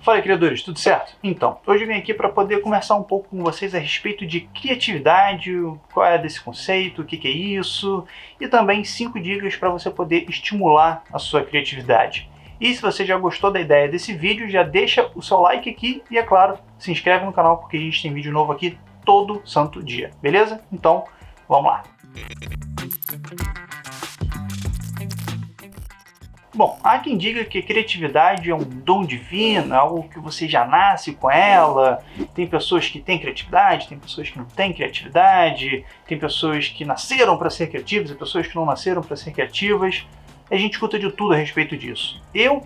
Fala, criadores, tudo certo? Então, hoje eu vim aqui para poder conversar um pouco com vocês a respeito de criatividade, qual é desse conceito, o que é isso, e também 5 dicas para você poder estimular a sua criatividade. E se você já gostou da ideia desse vídeo, já deixa o seu like aqui e, é claro, se inscreve no canal porque a gente tem vídeo novo aqui todo santo dia, beleza? Então, vamos lá! Bom, há quem diga que criatividade é um dom divino, é algo que você já nasce com ela. Tem pessoas que têm criatividade, tem pessoas que não têm criatividade, tem pessoas que nasceram para ser criativas e pessoas que não nasceram para ser criativas. A gente escuta de tudo a respeito disso. Eu,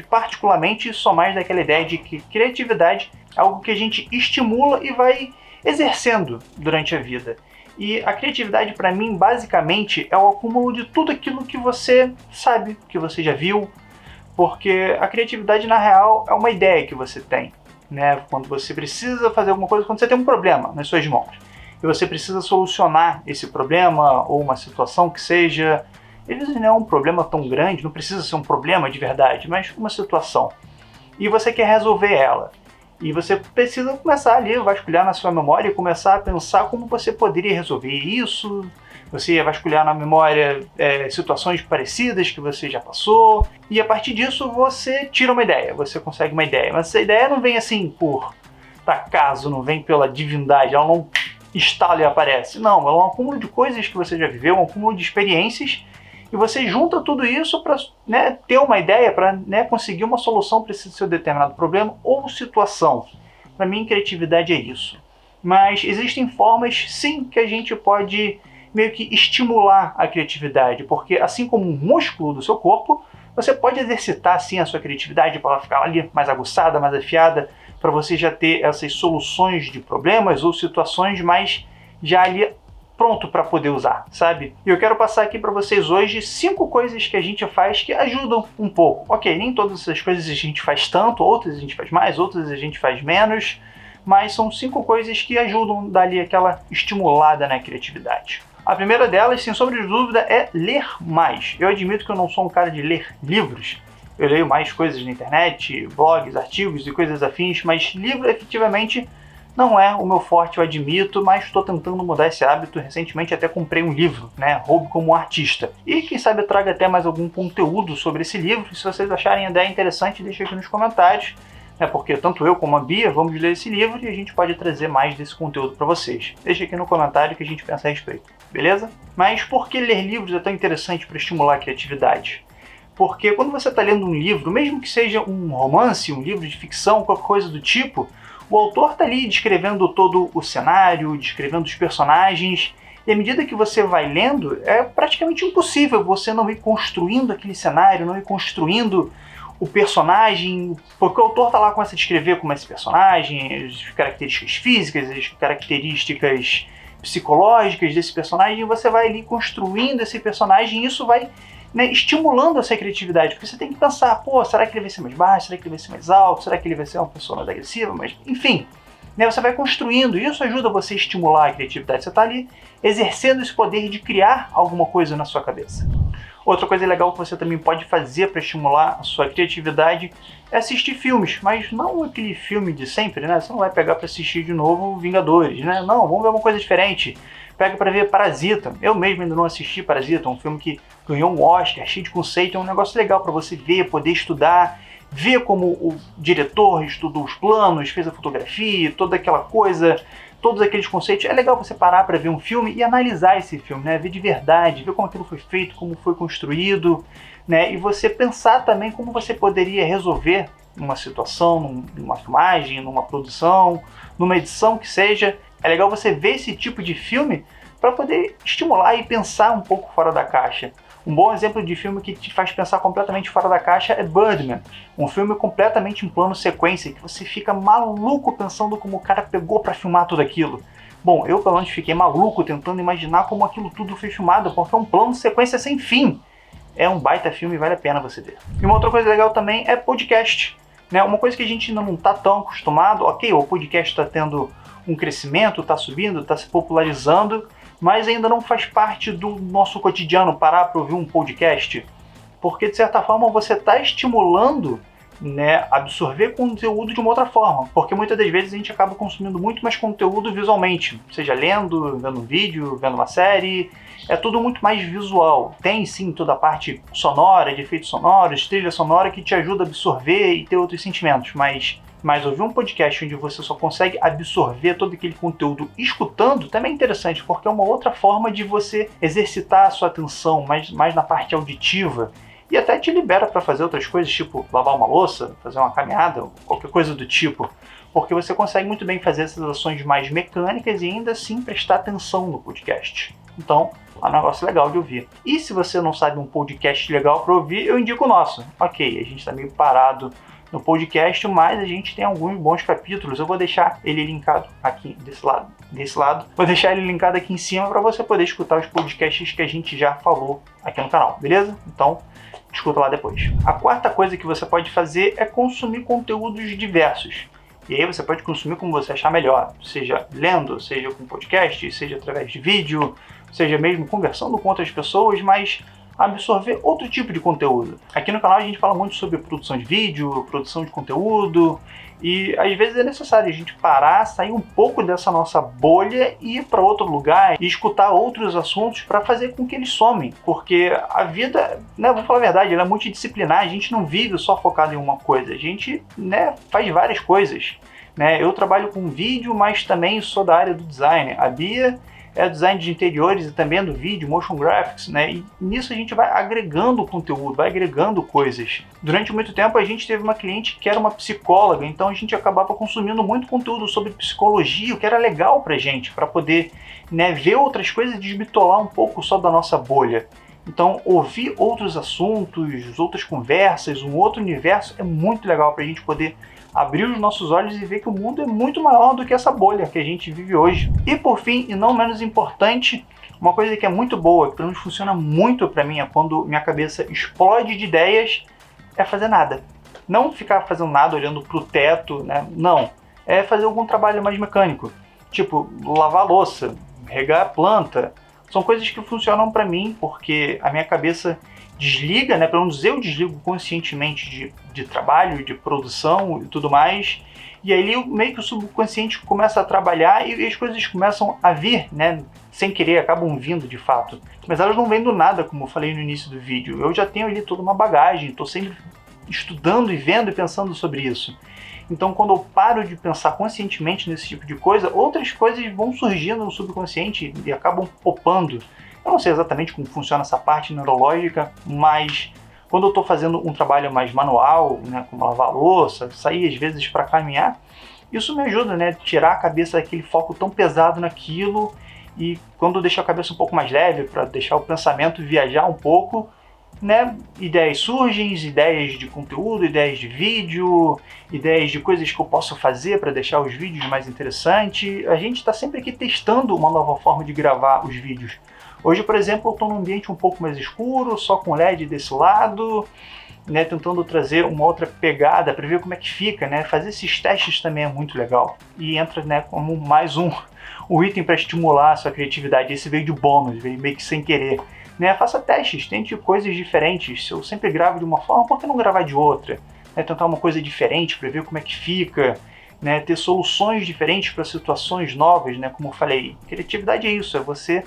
particularmente, sou mais daquela ideia de que criatividade é algo que a gente estimula e vai exercendo durante a vida. E a criatividade, para mim, basicamente, é o acúmulo de tudo aquilo que você sabe, que você já viu, porque a criatividade, na real, é uma ideia que você tem, né? Quando você precisa fazer alguma coisa, quando você tem um problema nas suas mãos, e você precisa solucionar esse problema, ou uma situação que seja, às vezes não é um problema tão grande, não precisa ser um problema de verdade, mas uma situação, e você quer resolver ela. E você precisa começar ali, vasculhar na sua memória e começar a pensar como você poderia resolver isso. Você vasculhar na memória situações parecidas que você já passou. E a partir disso você tira uma ideia, você consegue uma ideia. Mas essa ideia não vem assim por acaso, não vem pela divindade, ela não estala e aparece. Não, ela é um acúmulo de coisas que você já viveu, um acúmulo de experiências. E você junta tudo isso para ter uma ideia, para conseguir uma solução para esse seu determinado problema ou situação. Para mim, criatividade é isso. Mas existem formas, sim, que a gente pode meio que estimular a criatividade, porque assim como um músculo do seu corpo, você pode exercitar, sim, a sua criatividade para ela ficar ali mais aguçada, mais afiada, para você já ter essas soluções de problemas ou situações mais já ali pronto para poder usar, sabe? E eu quero passar aqui para vocês hoje 5 coisas que a gente faz que ajudam um pouco. Ok, nem todas essas coisas a gente faz tanto, outras a gente faz mais, outras a gente faz menos, mas são 5 coisas que ajudam a dar ali aquela estimulada na criatividade. A primeira delas, sem sombra de dúvida, é ler mais. Eu admito que eu não sou um cara de ler livros, eu leio mais coisas na internet, blogs, artigos e coisas afins, mas livro efetivamente não é o meu forte, eu admito, mas estou tentando mudar esse hábito. Recentemente até comprei um livro, Hobby como Artista. E quem sabe eu trago até mais algum conteúdo sobre esse livro. Se vocês acharem a ideia interessante, deixa aqui nos comentários, porque tanto eu como a Bia vamos ler esse livro e a gente pode trazer mais desse conteúdo para vocês. Deixa aqui no comentário que a gente pensa a respeito, beleza? Mas por que ler livros é tão interessante para estimular a criatividade? Porque quando você está lendo um livro, mesmo que seja um romance, um livro de ficção, qualquer coisa do tipo, o autor está ali descrevendo todo o cenário, descrevendo os personagens, e à medida que você vai lendo, é praticamente impossível você não ir construindo aquele cenário, não ir construindo o personagem, porque o autor está lá, começa a descrever como é esse personagem, as características físicas, as características psicológicas desse personagem, e você vai ali construindo esse personagem, e isso vai estimulando essa criatividade, porque você tem que pensar, será que ele vai ser mais baixo, será que ele vai ser mais alto, será que ele vai ser uma pessoa mais agressiva, mas enfim, você vai construindo, e isso ajuda você a estimular a criatividade, você está ali exercendo esse poder de criar alguma coisa na sua cabeça. Outra coisa legal que você também pode fazer para estimular a sua criatividade é assistir filmes, mas não aquele filme de sempre, Você não vai pegar para assistir de novo Vingadores, Não, vamos ver uma coisa diferente. Pega para ver Parasita. Eu mesmo ainda não assisti Parasita, um filme que ganhou um Oscar, cheio de conceito, é um negócio legal para você ver, poder estudar, ver como o diretor estudou os planos, fez a fotografia, toda aquela coisa, todos aqueles conceitos. É legal você parar para ver um filme e analisar esse filme, ver de verdade, ver como aquilo foi feito, como foi construído, e você pensar também como você poderia resolver uma situação, numa filmagem, numa produção, numa edição que seja. É legal você ver esse tipo de filme para poder estimular e pensar um pouco fora da caixa. Um bom exemplo de filme que te faz pensar completamente fora da caixa é Birdman, um filme completamente em plano sequência, que você fica maluco pensando como o cara pegou para filmar tudo aquilo. Bom, eu pelo menos fiquei maluco tentando imaginar como aquilo tudo foi filmado, porque é um plano sequência sem fim. É um baita filme e vale a pena você ver. E uma outra coisa legal também é podcast. Uma coisa que a gente ainda não está tão acostumado, ok, o podcast está tendo um crescimento, está subindo, está se popularizando, mas ainda não faz parte do nosso cotidiano parar para ouvir um podcast, porque de certa forma você está estimulando né, absorver conteúdo de uma outra forma, porque muitas das vezes a gente acaba consumindo muito mais conteúdo visualmente, seja lendo, vendo um vídeo, vendo uma série, é tudo muito mais visual. Tem sim toda a parte sonora, de efeitos sonoros, trilha sonora que te ajuda a absorver e ter outros sentimentos, mas ouvir um podcast onde você só consegue absorver todo aquele conteúdo escutando também é interessante, porque é uma outra forma de você exercitar a sua atenção mais na parte auditiva e até te libera para fazer outras coisas, tipo lavar uma louça, fazer uma caminhada, qualquer coisa do tipo, porque você consegue muito bem fazer essas ações mais mecânicas e ainda assim prestar atenção no podcast. Então, é um negócio legal de ouvir. E se você não sabe um podcast legal para ouvir, eu indico o nosso. Ok, a gente está meio parado no podcast, mas a gente tem alguns bons capítulos. Eu vou deixar ele linkado aqui desse lado. Vou deixar ele linkado aqui em cima para você poder escutar os podcasts que a gente já falou aqui no canal, beleza? Então, escuta lá depois. A quarta coisa que você pode fazer é consumir conteúdos diversos. E aí você pode consumir como você achar melhor, seja lendo, seja com podcast, seja através de vídeo, seja mesmo conversando com outras pessoas, mas absorver outro tipo de conteúdo. Aqui no canal a gente fala muito sobre produção de vídeo, produção de conteúdo, e às vezes é necessário a gente parar, sair um pouco dessa nossa bolha e ir para outro lugar e escutar outros assuntos para fazer com que eles somem, porque a vida, né, vou falar a verdade, ela é multidisciplinar, a gente não vive só focado em uma coisa, a gente, né, faz várias coisas. Né? Eu trabalho com vídeo, mas também sou da área do design. A Bia é design de interiores e também do vídeo, motion graphics, né? E nisso a gente vai agregando conteúdo, vai agregando coisas. Durante muito tempo a gente teve uma cliente que era uma psicóloga, então a gente acabava consumindo muito conteúdo sobre psicologia, o que era legal pra gente, para poder, né, ver outras coisas e desbitolar um pouco só da nossa bolha. Então, ouvir outros assuntos, outras conversas, um outro universo é muito legal para a gente poder abrir os nossos olhos e ver que o mundo é muito maior do que essa bolha que a gente vive hoje. E por fim, e não menos importante, uma coisa que é muito boa, que pelo menos funciona muito para mim, é quando minha cabeça explode de ideias, é fazer nada. Não ficar fazendo nada olhando para o teto, né? Não. É fazer algum trabalho mais mecânico. Tipo, lavar a louça, regar a planta. São coisas que funcionam para mim, porque a minha cabeça desliga, né? Pelo menos eu desligo conscientemente de trabalho, de produção e tudo mais. E aí meio que o subconsciente começa a trabalhar e as coisas começam a vir, né? Sem querer, acabam vindo de fato. Mas elas não vêm do nada, como eu falei no início do vídeo. Eu já tenho ali toda uma bagagem, estou sempre estudando e vendo e pensando sobre isso. Então, quando eu paro de pensar conscientemente nesse tipo de coisa, outras coisas vão surgindo no subconsciente e acabam popando. Eu não sei exatamente como funciona essa parte neurológica, mas quando eu estou fazendo um trabalho mais manual, né, como lavar a louça, sair às vezes para caminhar, isso me ajuda, né, a tirar a cabeça daquele foco tão pesado naquilo, e quando eu deixo a cabeça um pouco mais leve, para deixar o pensamento viajar um pouco, né, ideias surgem, ideias de conteúdo, ideias de vídeo, ideias de coisas que eu posso fazer para deixar os vídeos mais interessantes. A gente está sempre aqui testando uma nova forma de gravar os vídeos. Hoje, por exemplo, eu estou num ambiente um pouco mais escuro, só com LED desse lado, né, tentando trazer uma outra pegada para ver como é que fica, né? Fazer esses testes também é muito legal. E entra, né, como mais um item para estimular a sua criatividade. Esse veio de bônus, veio meio que sem querer. Né, faça testes, tente coisas diferentes. Se eu sempre gravo de uma forma, por que não gravar de outra? Né, tentar uma coisa diferente para ver como é que fica, né, ter soluções diferentes para situações novas, né, como eu falei. Criatividade é isso, é você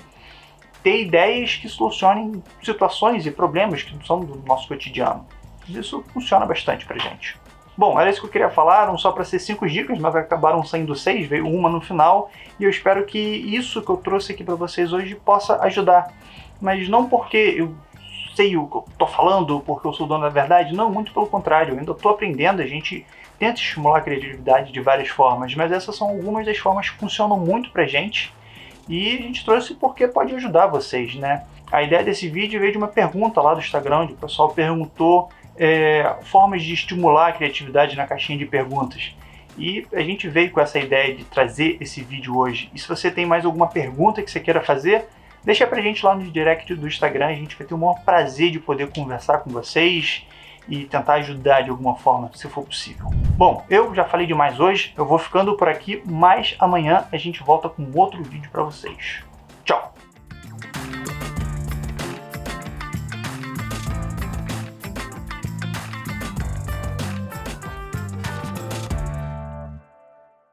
ter ideias que solucionem situações e problemas que são do nosso cotidiano. Isso funciona bastante pra gente. Bom, era isso que eu queria falar, eram só para ser 5 dicas, mas acabaram saindo 6, veio uma no final, e eu espero que isso que eu trouxe aqui para vocês hoje possa ajudar. Mas não porque eu sei o que eu tô falando, porque eu sou dono da verdade, não, muito pelo contrário, eu ainda estou aprendendo, a gente tenta estimular a criatividade de várias formas, mas essas são algumas das formas que funcionam muito pra gente, e a gente trouxe porque pode ajudar vocês, né? A ideia desse vídeo veio de uma pergunta lá do Instagram, onde o pessoal perguntou formas de estimular a criatividade na caixinha de perguntas. E a gente veio com essa ideia de trazer esse vídeo hoje. E se você tem mais alguma pergunta que você queira fazer, deixa pra gente lá no direct do Instagram, a gente vai ter o maior prazer de poder conversar com vocês e tentar ajudar de alguma forma, se for possível. Bom, eu já falei demais hoje, eu vou ficando por aqui, mas amanhã a gente volta com outro vídeo para vocês.